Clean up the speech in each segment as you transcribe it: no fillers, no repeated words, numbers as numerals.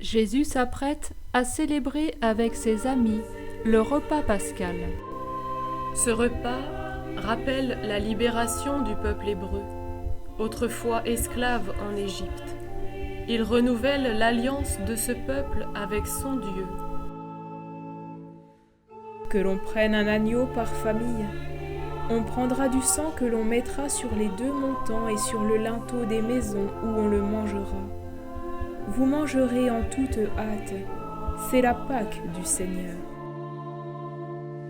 Jésus s'apprête à célébrer avec ses amis le repas pascal. Ce repas rappelle la libération du peuple hébreu, autrefois esclave en Égypte. Il renouvelle l'alliance de ce peuple avec son Dieu. Que l'on prenne un agneau par famille. On prendra du sang que l'on mettra sur les deux montants et sur le linteau des maisons où on le mangera. Vous mangerez en toute hâte, c'est la Pâque du Seigneur.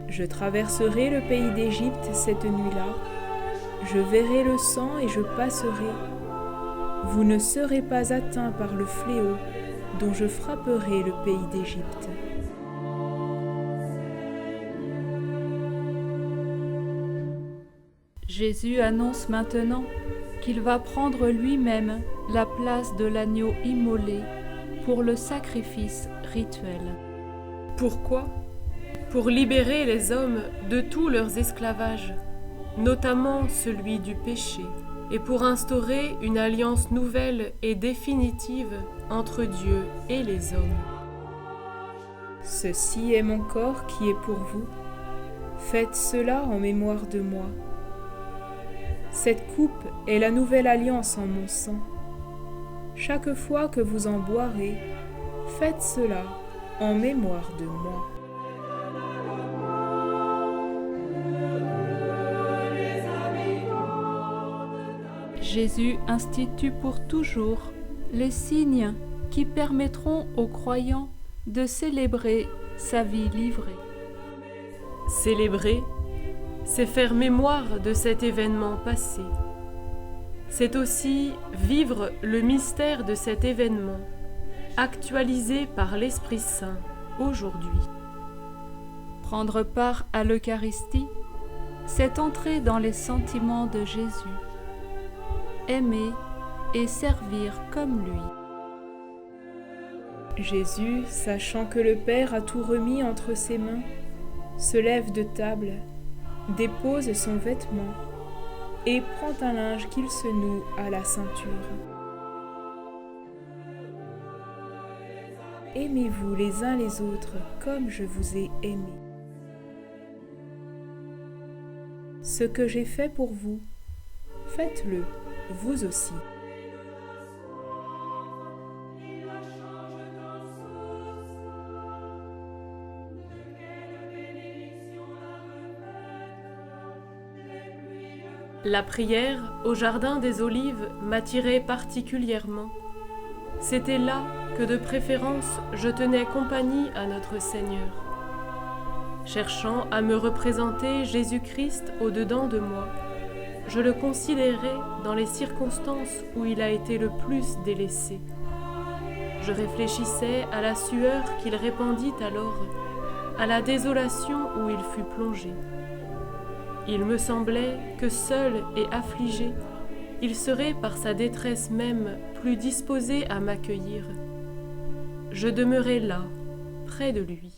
Je traverserai le pays d'Égypte cette nuit-là, je verrai le sang et je passerai. Vous ne serez pas atteints par le fléau dont je frapperai le pays d'Égypte. Jésus annonce maintenant qu'il va prendre lui-même la place de l'agneau immolé pour le sacrifice rituel. Pourquoi ? Pour libérer les hommes de tous leurs esclavages, notamment celui du péché, et pour instaurer une alliance nouvelle et définitive entre Dieu et les hommes. Ceci est mon corps qui est pour vous. Faites cela en mémoire de moi. Cette coupe est la nouvelle alliance en mon sang. Chaque fois que vous en boirez, faites cela en mémoire de moi. Jésus institue pour toujours les signes qui permettront aux croyants de célébrer sa vie livrée. Célébrer, c'est faire mémoire de cet événement passé. C'est aussi vivre le mystère de cet événement, actualisé par l'Esprit Saint aujourd'hui. Prendre part à l'Eucharistie, c'est entrer dans les sentiments de Jésus, aimer et servir comme lui. Jésus, sachant que le Père a tout remis entre ses mains, se lève de table, dépose son vêtement et prend un linge qu'il se noue à la ceinture. Aimez-vous les uns les autres comme je vous ai aimés. Ce que j'ai fait pour vous, faites-le vous aussi. La prière au Jardin des Olives m'attirait particulièrement. C'était là que de préférence je tenais compagnie à notre Seigneur. Cherchant à me représenter Jésus-Christ au-dedans de moi, je le considérais dans les circonstances où il a été le plus délaissé. Je réfléchissais à la sueur qu'il répandit alors, à la désolation où il fut plongé. Il me semblait que seul et affligé, il serait par sa détresse même plus disposé à m'accueillir. Je demeurais là, près de lui.